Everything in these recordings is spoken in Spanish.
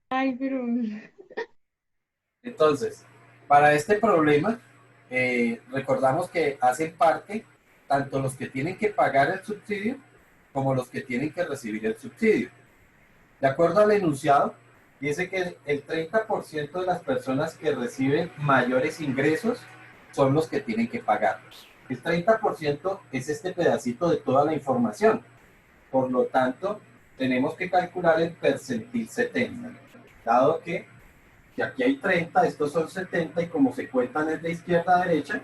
Ay, pero Entonces, para este problema, recordamos que hacen parte tanto los que tienen que pagar el subsidio como los que tienen que recibir el subsidio. De acuerdo al enunciado, dice que el 30% de las personas que reciben mayores ingresos son los que tienen que pagar. El 30% es este pedacito de toda la información. Por lo tanto, tenemos que calcular el percentil 70. Dado que si aquí hay 30, estos son 70 y como se cuentan es de izquierda a derecha,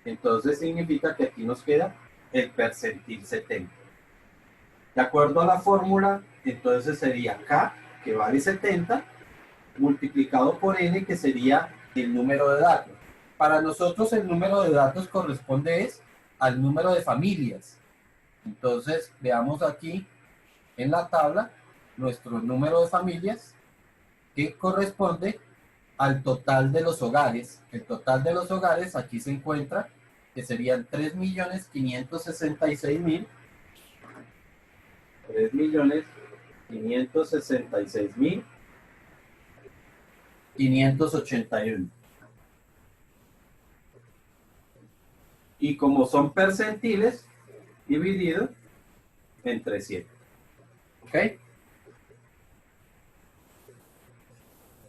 entonces significa que aquí nos queda el percentil 70. De acuerdo a la fórmula, entonces sería K, que vale 70, multiplicado por N, que sería el número de datos. Para nosotros el número de datos corresponde es al número de familias. Entonces, veamos aquí en la tabla nuestro número de familias que corresponde al total de los hogares. El total de los hogares aquí se encuentra que serían 3.566.000, 3.566.581. Y como son percentiles, dividido entre 7. ¿Ok?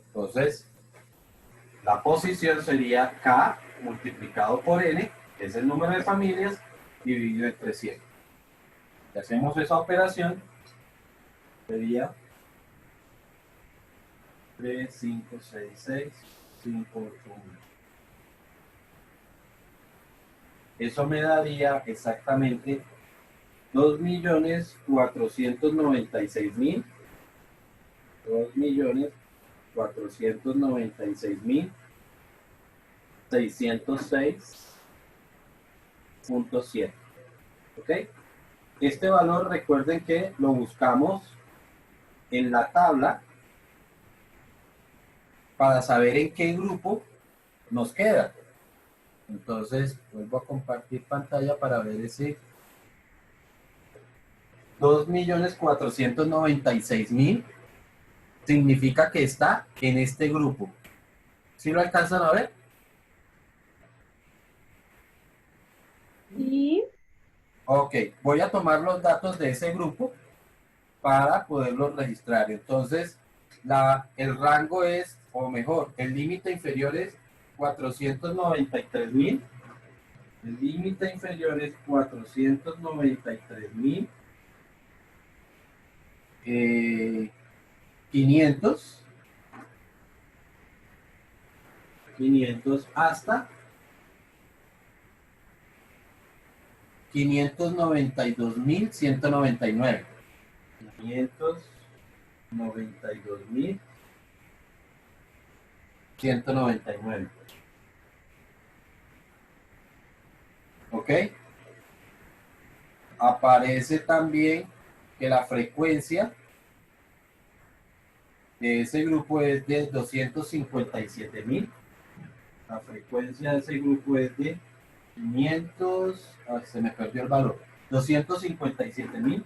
Entonces, la posición sería K multiplicado por N, que es el número de familias, dividido entre 100. Si hacemos esa operación, sería 3, 5, 6, 6, 5, 8, 1. Eso me daría exactamente 2.496.000, 2.496.606.7. ¿Ok? Este valor recuerden que lo buscamos en la tabla para saber en qué grupo nos queda. Entonces, vuelvo a compartir pantalla para ver ese 2.496.000. Significa que está en este grupo. ¿Sí lo alcanzan a ver? sí. Ok, voy a tomar los datos de ese grupo para poderlos registrar. Entonces, el rango es, o mejor, el límite inferior es 493.000. El límite inferior es 493.000. 500, 500 hasta 592.199. 592.199. ¿Ok? Aparece también que la frecuencia de ese grupo es de 257.000. La frecuencia de ese grupo es de 500, se me perdió el valor, 257.000,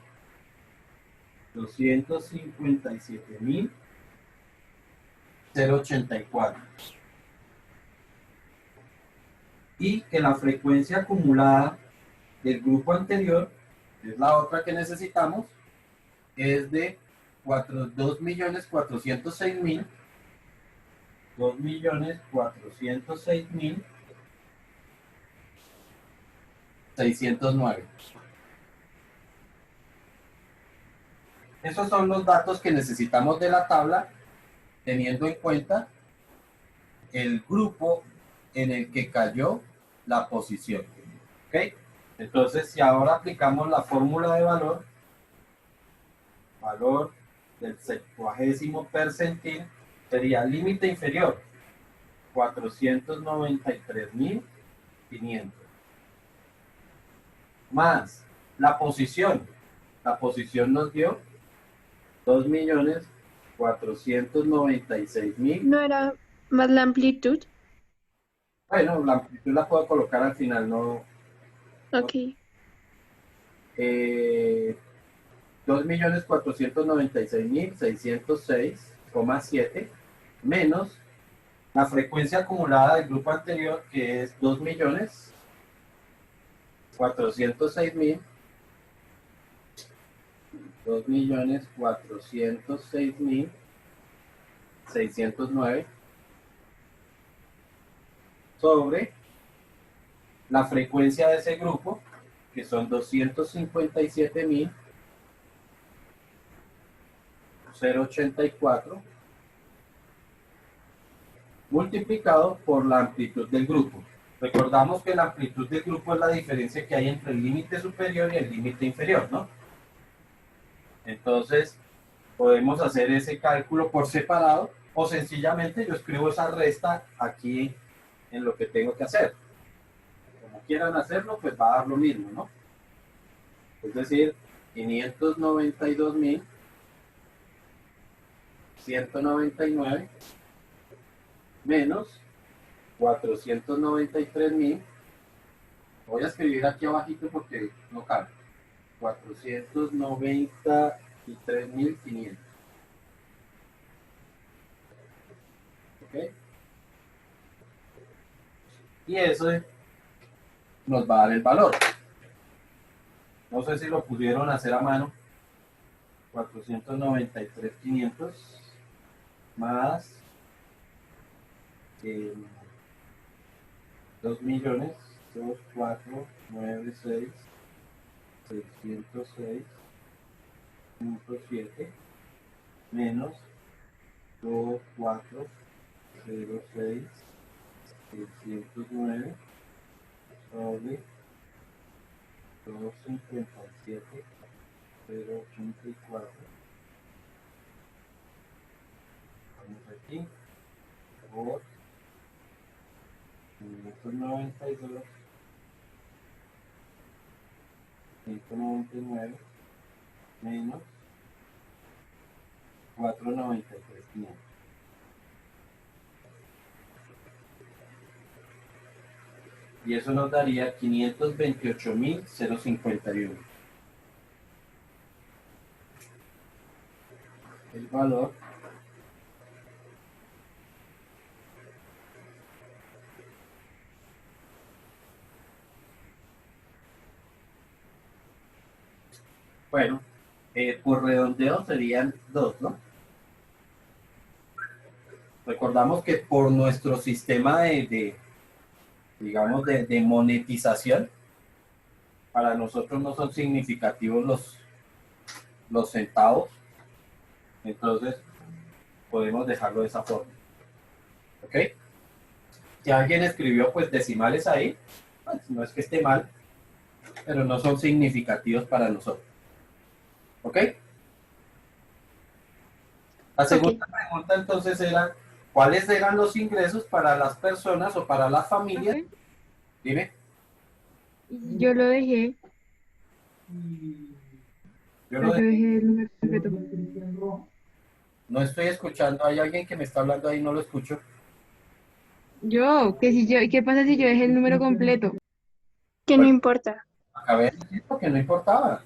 257.084. Y que la frecuencia acumulada del grupo anterior, que es la otra que necesitamos, es de 2.406.000, 2.406.609. Esos son los datos que necesitamos de la tabla, teniendo en cuenta el grupo en el que cayó la posición. ¿Ok? Entonces, si ahora aplicamos la fórmula de valor, valor del 70º percentil, sería límite inferior 493.500 más la posición. La posición nos dio 2.496.000. No era más la amplitud. Bueno, la amplitud la puedo colocar al final, no. Ok. 2.496.606 7 menos la frecuencia acumulada del grupo anterior, que es 2.406.000, 2.406.609 sobre la frecuencia de ese grupo, que son 257.084, multiplicado por la amplitud del grupo. Recordamos que la amplitud del grupo es la diferencia que hay entre el límite superior y el límite inferior, ¿no? Entonces, podemos hacer ese cálculo por separado o sencillamente yo escribo esa resta aquí en lo que tengo que hacer. Como quieran hacerlo, pues va a dar lo mismo, ¿no? Es decir, 592.199 menos 493.000. Voy a escribir aquí abajito porque no cabe. 493.500. ¿Ok? Y eso nos va a dar el valor. No sé si lo pudieron hacer a mano. 493.500 más 2.496.606.7 menos 2.406.609 sobre 257.084. Vamos aquí por 592, 199 menos 493.500. Y eso nos daría 528.051. El valor bueno, por redondeo serían 2, ¿no? Recordamos que por nuestro sistema digamos, de monetización, para nosotros no son significativos los centavos, entonces podemos dejarlo de esa forma. ¿Ok? Si alguien escribió pues decimales ahí, pues no es que esté mal, pero no son significativos para nosotros. ¿Ok? La segunda pregunta entonces era, ¿cuáles eran los ingresos para las personas o para las familias? Profe, Dime. yo lo dejé, Yo pero lo yo de- dejé el número completo. no estoy escuchando, hay alguien que me está hablando ahí, no lo escucho. ¿Qué pasa si yo dejé el número completo? Que no Pues importa. acabé de decir que no importaba.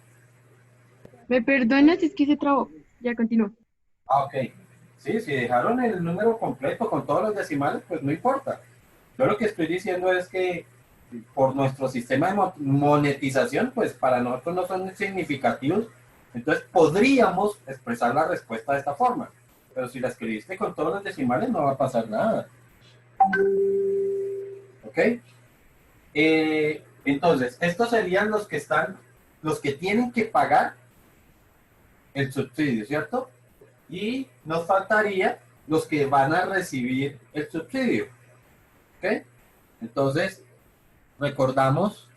¿Me perdonas? Es que se trabó. Ya continúo. Ah, ok. Sí, si dejaron el número completo con todos los decimales, pues no importa. Yo lo que estoy diciendo es que por nuestro sistema de monetización, pues para nosotros no son significativos. Entonces podríamos expresar la respuesta de esta forma. Pero si la escribiste con todos los decimales, no va a pasar nada. ¿Ok? Entonces, estos serían los que tienen que pagar el subsidio, ¿cierto? Y nos faltaría los que van a recibir el subsidio. ¿Ok? Entonces, recordamos,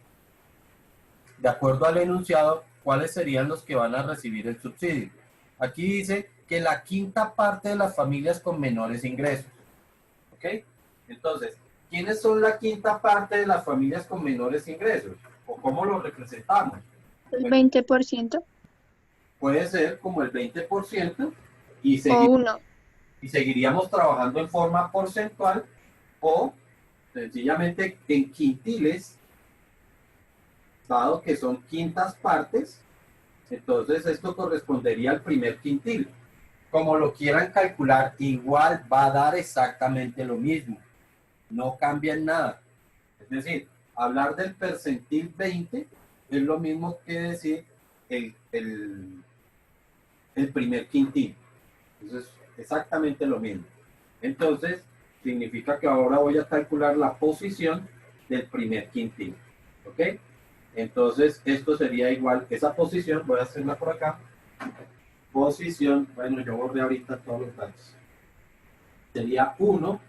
de acuerdo al enunciado, cuáles serían los que van a recibir el subsidio. Aquí dice que la quinta parte de las familias con menores ingresos. ¿Ok? Entonces, ¿quiénes son la quinta parte de las familias con menores ingresos? ¿O cómo lo representamos? El 20% Puede ser como el 20% y, o uno. y seguiríamos trabajando en forma porcentual o sencillamente en quintiles, dado que son quintas partes, entonces esto correspondería al primer quintil. como lo quieran calcular, igual va a dar exactamente lo mismo. No cambia en nada. Es decir, hablar del percentil 20 es lo mismo que decir el primer quintil. Entonces, exactamente lo mismo. Entonces, significa que ahora voy a calcular la posición del primer quintil. ¿Ok? Entonces, esto sería igual, esa posición, voy a hacerla por acá. Posición, bueno, yo borré ahorita todos los datos. Sería 1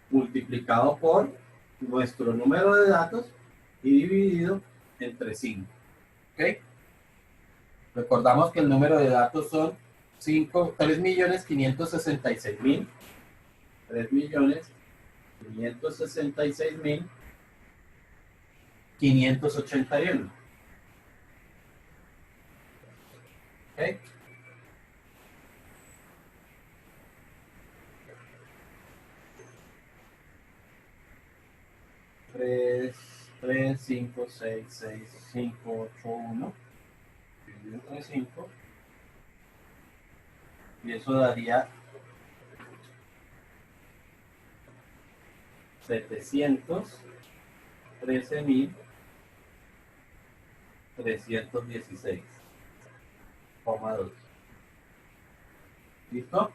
multiplicado por nuestro número de datos y dividido entre 5. ¿Ok? Recordamos que el número de datos son 3.566.000. 3.566.581. ¿Ok? Tres, 5, 6, 6, 5, 8, 1. Dividido entre 5. Y eso daría 713.316,2. ¿Listo?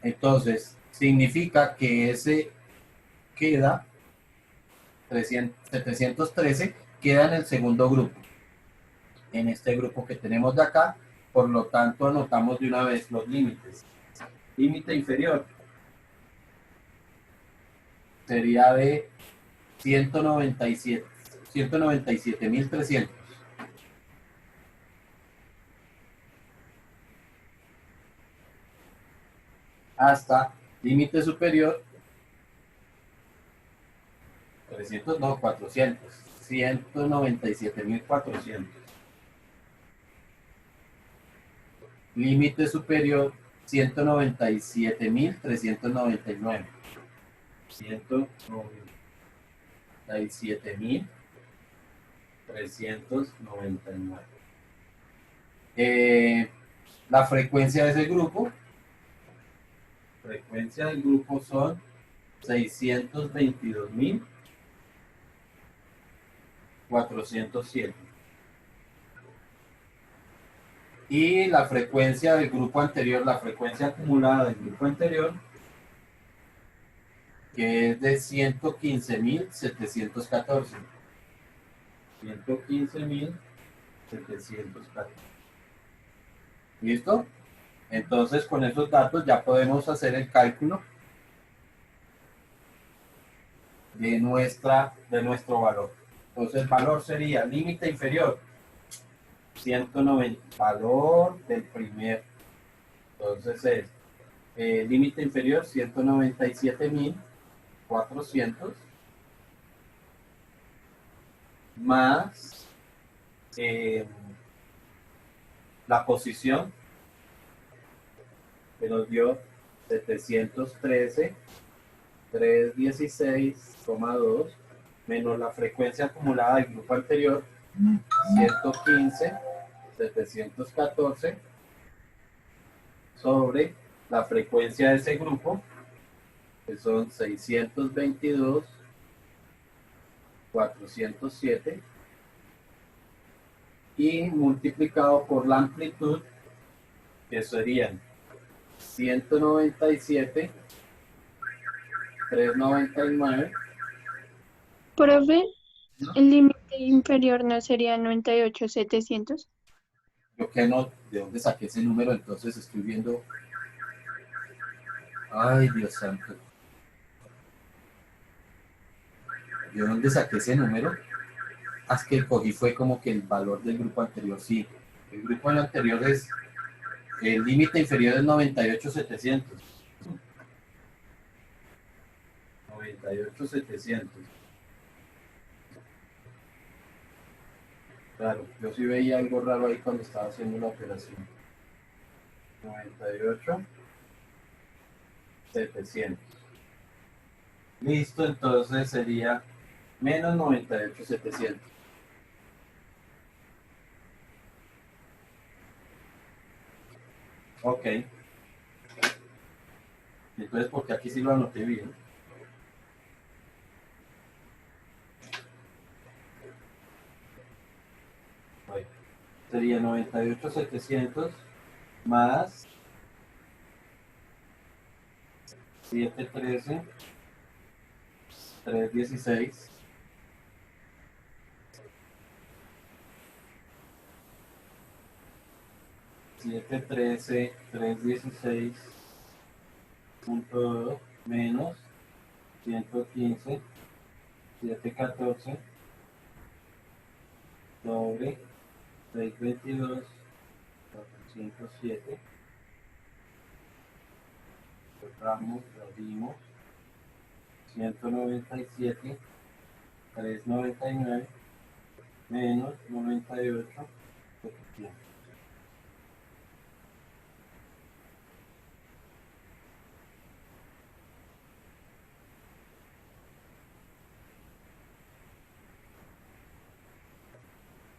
Entonces, significa que ese queda 713 queda en el segundo grupo, en este grupo que tenemos de acá. Por lo tanto, anotamos de una vez los límites. Límite inferior sería de 197.300. Hasta límite superior 300, no, 400. 197.400. Límite superior 197.399. 197.399. La frecuencia de ese grupo, frecuencia del grupo son 622.407. Y la frecuencia del grupo anterior, la frecuencia acumulada del grupo anterior, que es de 115.714. 115.714. ¿Listo? Entonces, con esos datos ya podemos hacer el cálculo de nuestro valor. Entonces, el valor sería límite inferior 190, valor del primer. Entonces es límite inferior 197.400 más la posición que nos dio 713.316,2 menos la frecuencia acumulada del grupo anterior 115.714 sobre la frecuencia de ese grupo, que son 622.407, y multiplicado por la amplitud, que serían 197.399. Profe, el límite inferior no sería 98.700. Yo que no, ¿de dónde saqué ese número? Entonces estoy viendo. Ay, Dios santo. ¿De dónde saqué ese número? Es que cogí fue como que el valor del grupo anterior. Sí, el grupo anterior es, el límite inferior es 98.700. 98.700. Claro, yo sí veía algo raro ahí cuando estaba haciendo la operación. 98.700. Listo, entonces sería menos 98.700. Ok. Entonces, porque aquí sí lo anoté bien. Bueno, sería 98.700 más 713, 316. 713, 316.2 menos 115, 714 sobre 622, 407. Cerramos, lo dimos. 197, 399 menos 98, 700.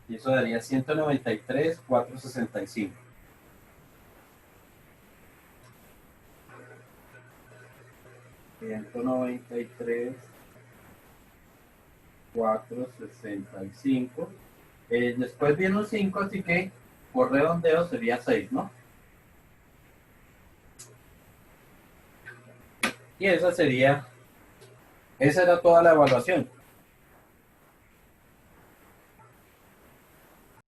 Y eso daría 193.465. $193.465. Después viene un 5, así que por redondeo sería 6, ¿no? Y esa era toda la evaluación.